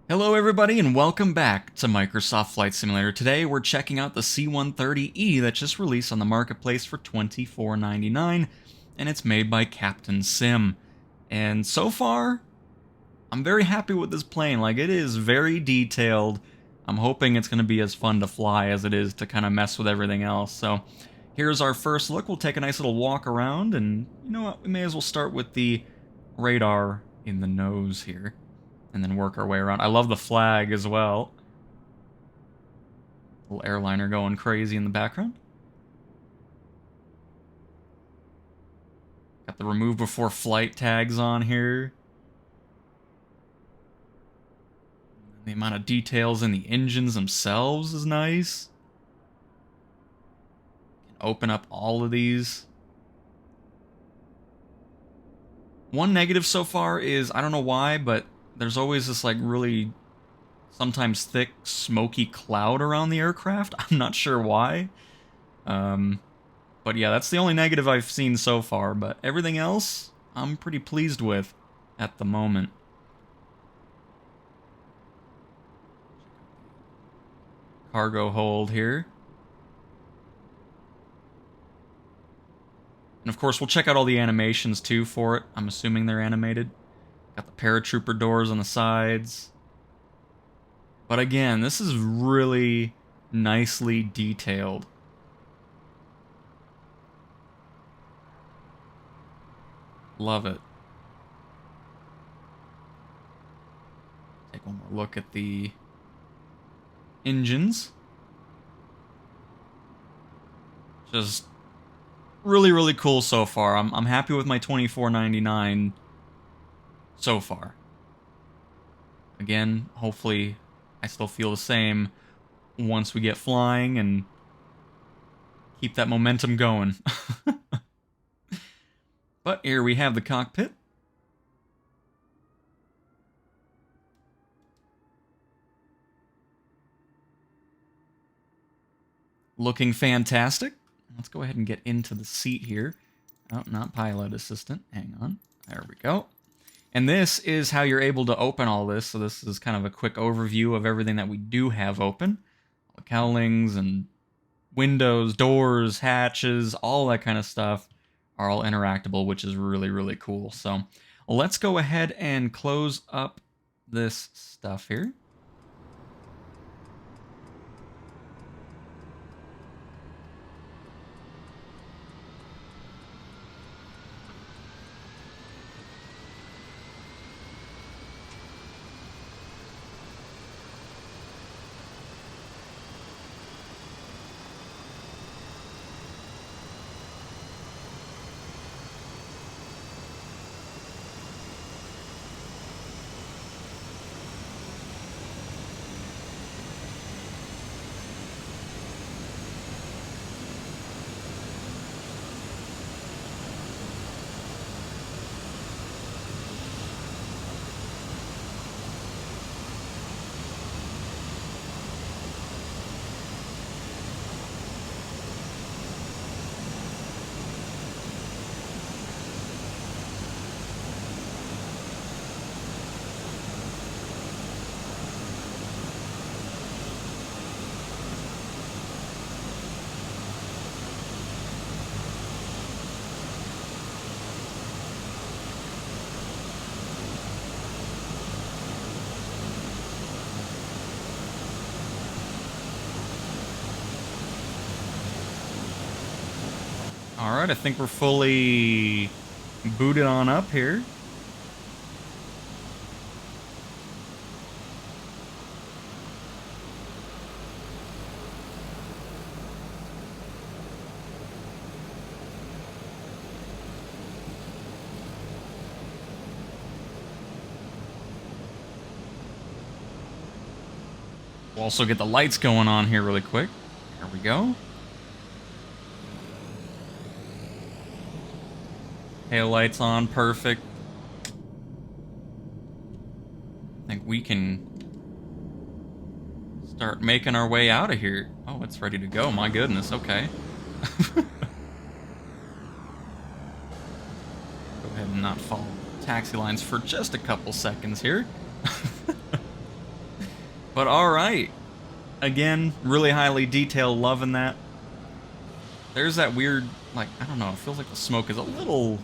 Hello everybody and welcome back to Microsoft Flight Simulator. Today we're checking out the C-130E that just released on the marketplace for $24.99, and it's made by Captain Sim. And so far, I'm very happy with this plane. Like, it is very detailed. I'm hoping it's going to be as fun to fly as it is to kind of mess with everything else. So here's our first look. We'll take a nice little walk around, and you know what, we may as well start with the radar in the nose here and then work our way around. I love the flag as well. Little airliner going crazy in the background. Got the remove before flight tags on here. The amount of details in the engines themselves is nice. Can open up all of these. One negative so far is, I don't know why, but there's always this like really sometimes thick smoky cloud around the aircraft. I'm not sure why. But yeah, that's the only negative I've seen so far, but everything else I'm pretty pleased with at the moment. Cargo hold here. And of course, we'll check out all the animations too for it. I'm assuming they're animated. Got the paratrooper doors on the sides. But again, this is really nicely detailed. Love it. Take one more look at the engines. Just really cool so far. I'm happy with my $24.99 so far. Again, hopefully I still feel the same once we get flying and keep that momentum going. But here we have the cockpit. Looking fantastic. Let's go ahead and get into the seat here. Oh, not pilot assistant. Hang on. There we go. And this is how you're able to open all this. So this is kind of a quick overview of everything that we do have open. The cowlings and windows, doors, hatches, all that kind of stuff are all interactable, which is really cool. So let's go ahead and close up this stuff here. Alright, I think we're fully booted on up here. We'll also get the lights going on here really quick. There we go. Tail lights on, perfect. I think we can start making our way out of here. Oh, it's ready to go, my goodness, okay. Go ahead and not follow taxi lines for just a couple seconds here. But alright. Again, really highly detailed, loving that. There's that weird, like, I don't know, it feels like the smoke is a little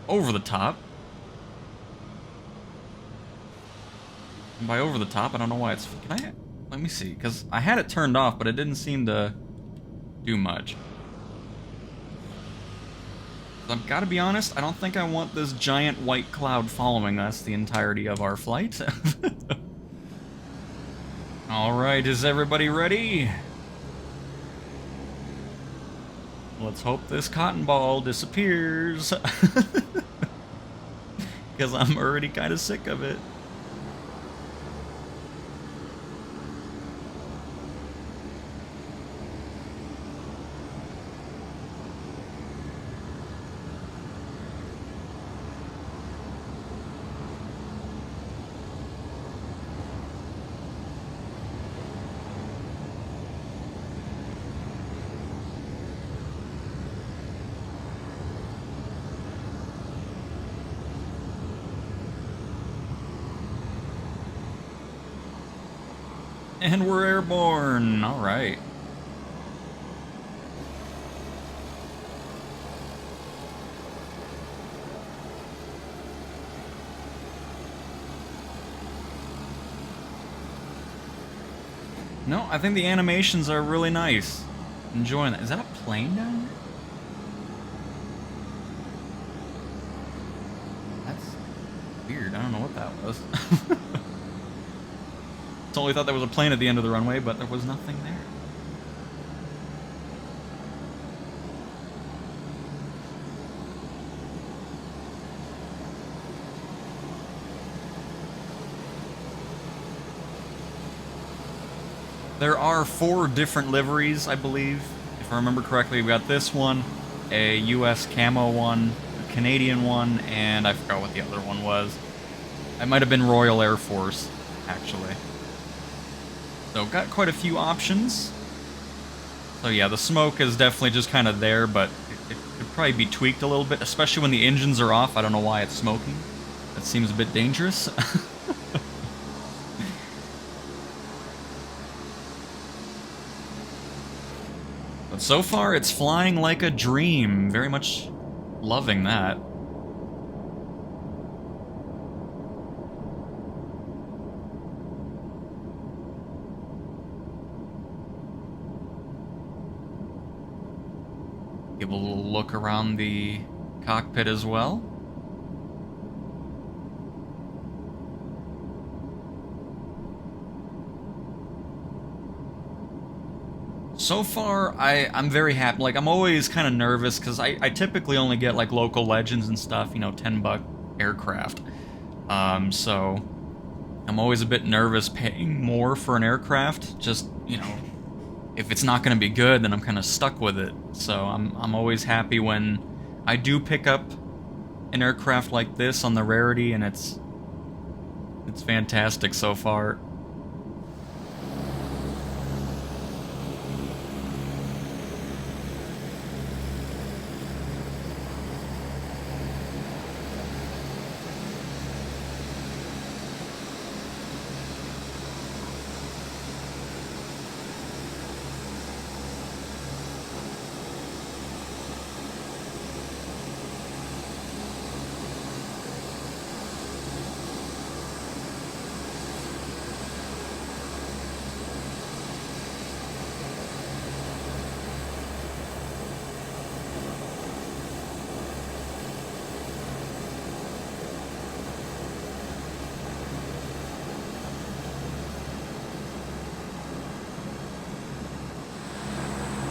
over the top. And by over the top, I don't know why it's... Let me see, because I had it turned off, but it didn't seem to do much. I've got to be honest, I don't think I want this giant white cloud following us the entirety of our flight. Alright, is everybody ready? Let's hope this cotton ball disappears. Because I'm already kind of sick of it. And we're airborne. All right. No, I think the animations are really nice. Enjoying that. Is that a plane down there? That's weird. I don't know what that was. Totally thought there was a plane at the end of the runway, but there was nothing there. There are 4 different liveries, I believe. If I remember correctly, we got this one, a US camo one, a Canadian one, and I forgot what the other one was. It might have been Royal Air Force, actually. So got quite a few options. So yeah, the smoke is definitely just kind of there, but it could probably be tweaked a little bit, especially when the engines are off. I don't know why it's smoking. That seems a bit dangerous. But so far, it's flying like a dream. Very much loving that. Give a little look around the cockpit as well. So far, I'm very happy. Like, I'm always kind of nervous because I typically only get like local legends and stuff, you know, $10 aircraft. So I'm always a bit nervous paying more for an aircraft. Just, you know, if it's not going to be good, then I'm kind of stuck with it. So I'm always happy when I do pick up an aircraft like this on the rarity, and it's fantastic so far.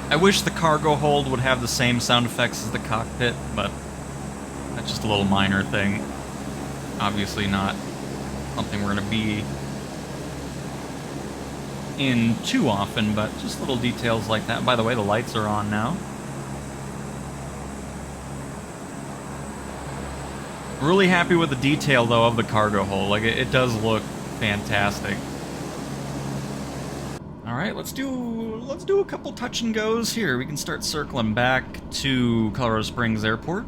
I wish the cargo hold would have the same sound effects as the cockpit, but that's just a little minor thing. Obviously not something we're going to be in too often, but just little details like that. By the way, the lights are on now. Really happy with the detail, though, of the cargo hold. Like, it does look fantastic. Alright, let's do a couple touch and goes here. We can start circling back to Colorado Springs Airport.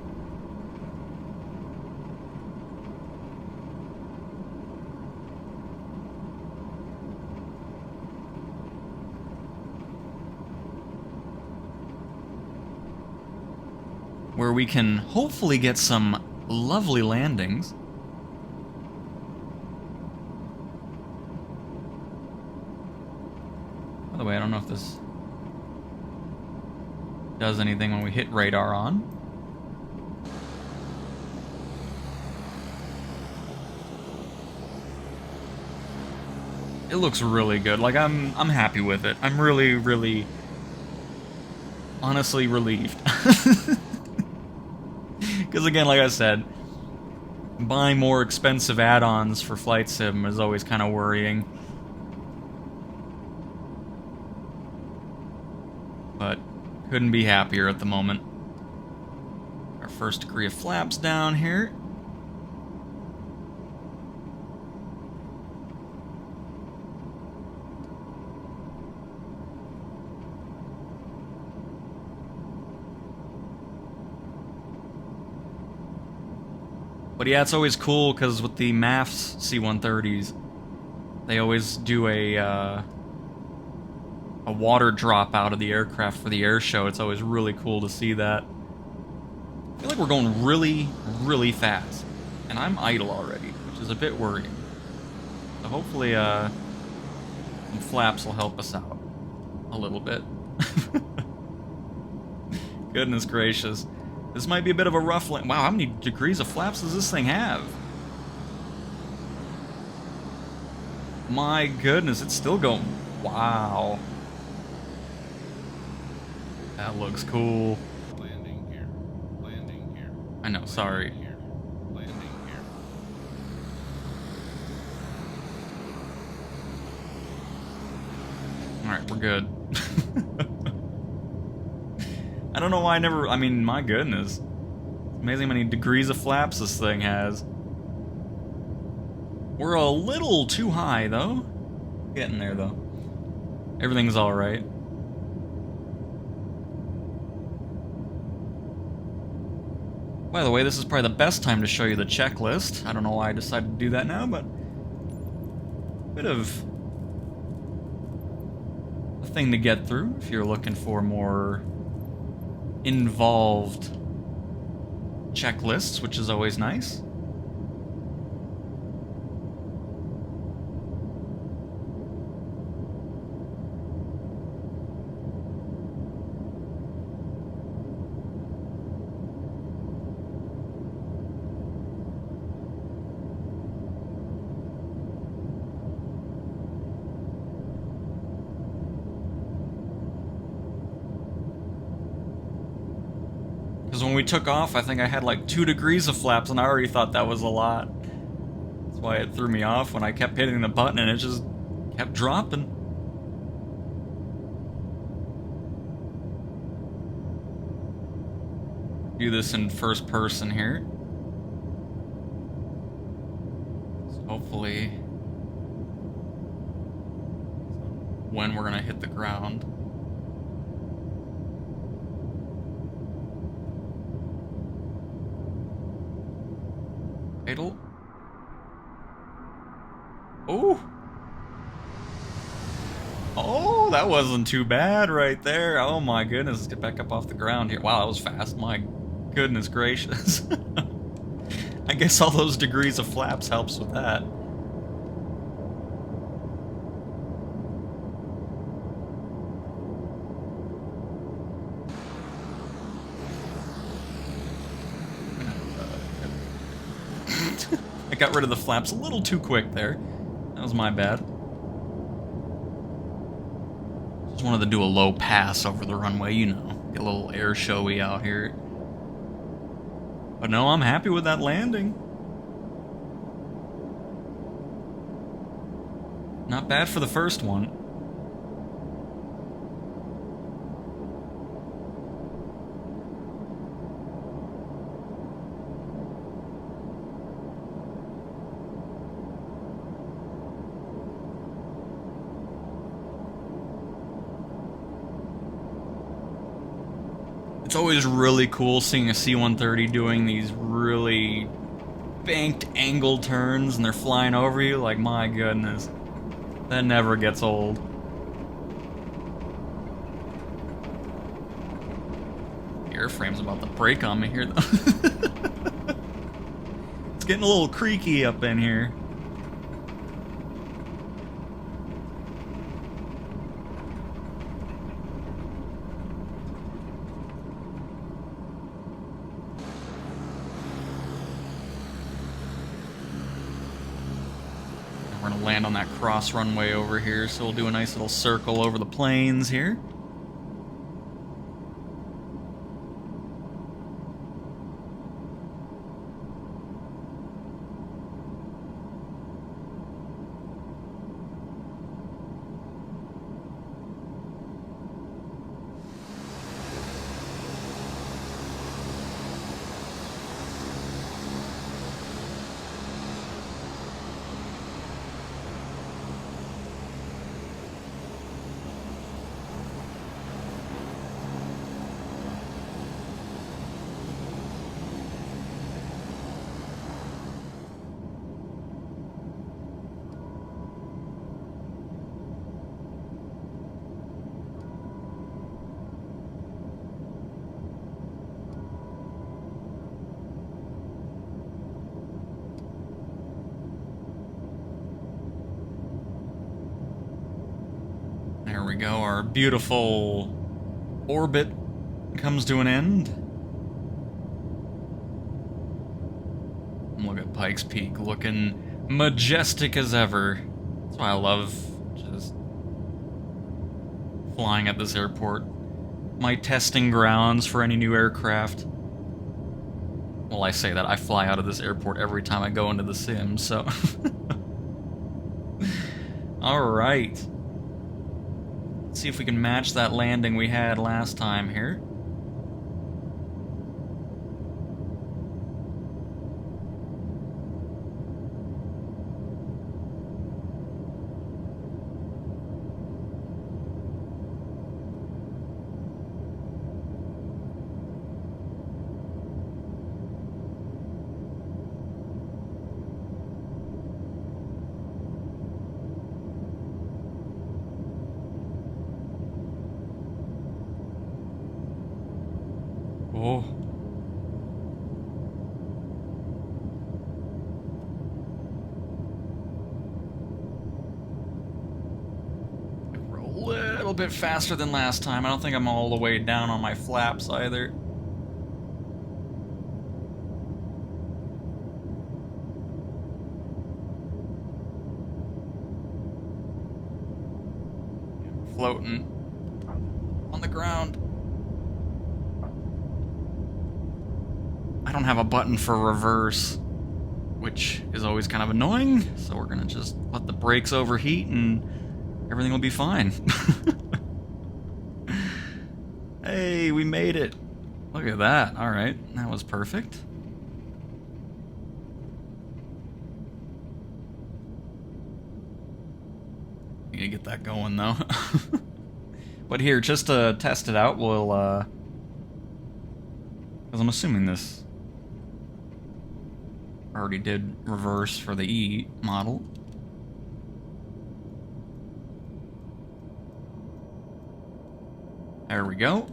where we can hopefully get some lovely landings. By the way, I don't know if this does anything when we hit radar on. It looks really good. Like, I'm happy with it. I'm really, really, honestly relieved. Because again, like I said, buying more expensive add-ons for Flight Sim is always kind of worrying. But couldn't be happier at the moment. Our first degree of flaps down here. But yeah, it's always cool because with the MAFs C-130s, they always do a water drop out of the aircraft for the air show. It's always really cool to see that. I feel like we're going really, really fast, and I'm idle already, which is a bit worrying. So hopefully, some flaps will help us out a little bit. Goodness gracious. This might be a bit of a rough land. Wow, how many degrees of flaps does this thing have? My goodness, it's still going. Wow. That looks cool. Landing here. Landing here. I know, sorry. Here. Landing here. Alright, we're good. I don't know why I mean, my goodness. It's amazing how many degrees of flaps this thing has. We're a little too high, though. Getting there, though. Everything's alright. By the way, this is probably the best time to show you the checklist. I don't know why I decided to do that now, but a bit of a thing to get through if you're looking for more involved checklists, which is always nice. Because when we took off, I think I had like 2 degrees of flaps, and I already thought that was a lot. That's why it threw me off when I kept hitting the button and it just kept dropping. Do this in first person here. So hopefully, when we're gonna hit the ground. Idle. Oh! Oh, that wasn't too bad right there. Oh my goodness, let's get back up off the ground here. Wow, that was fast. My goodness gracious. I guess all those degrees of flaps helps with that. I got rid of the flaps a little too quick there. That was my bad. Just wanted to do a low pass over the runway, you know. Get a little air showy out here. But no, I'm happy with that landing. Not bad for the first one. It's always really cool seeing a C-130 doing these really banked angle turns and they're flying over you. Like, my goodness. That never gets old. airframe's about to break on me here, though. It's getting a little creaky up in here. We're gonna land on that cross runway over here, so we'll do a nice little circle over the plains here. There we go, our beautiful orbit comes to an end. Look at Pikes Peak, looking majestic as ever. That's why I love just flying at this airport. My testing grounds for any new aircraft. Well, I say that, I fly out of this airport every time I go into the sim, so... Alright. Let's see if we can match that landing we had last time here. Oh. We're a little bit faster than last time. I don't think I'm all the way down on my flaps either. Floating on the ground. I don't have a button for reverse, which is always kind of annoying, so we're gonna just let the brakes overheat and everything will be fine. Hey, we made it. Look at that. Alright, that was perfect. Need to get that going, though. But here, just to test it out, we'll, because I'm assuming this already did reverse for the E model. There we go.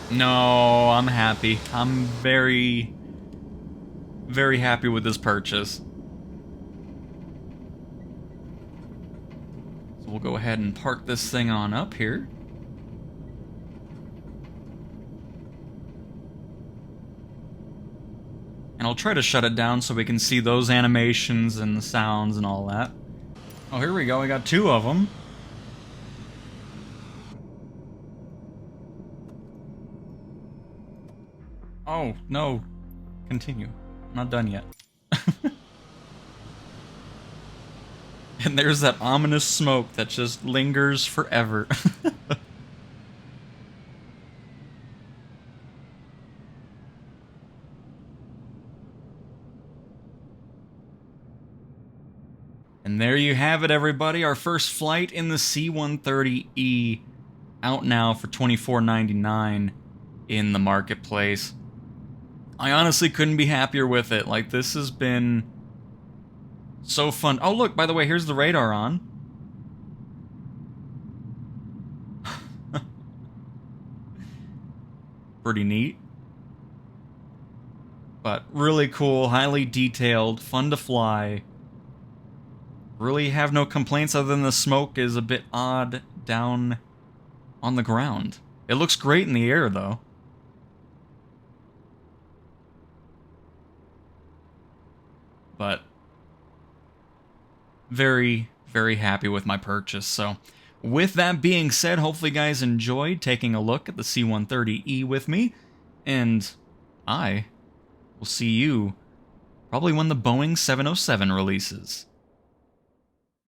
No, I'm happy. I'm very, very happy with this purchase. So we'll go ahead and park this thing on up here. And I'll try to shut it down so we can see those animations and the sounds and all that. Oh, here we go. We got two of them. Oh, no. Continue. I'm not done yet. And there's that ominous smoke that just lingers forever. And there you have it, everybody. Our first flight in the C-130E out now for $24.99 in the marketplace. I honestly couldn't be happier with it. Like, this has been so fun. Oh, look, by the way, here's the radar on. Pretty neat. But really cool, highly detailed, fun to fly. Really have no complaints other than the smoke is a bit odd down on the ground. It looks great in the air, though. But very, very happy with my purchase. So with that being said, hopefully you guys enjoyed taking a look at the C-130E with me. And I will see you probably when the Boeing 707 releases.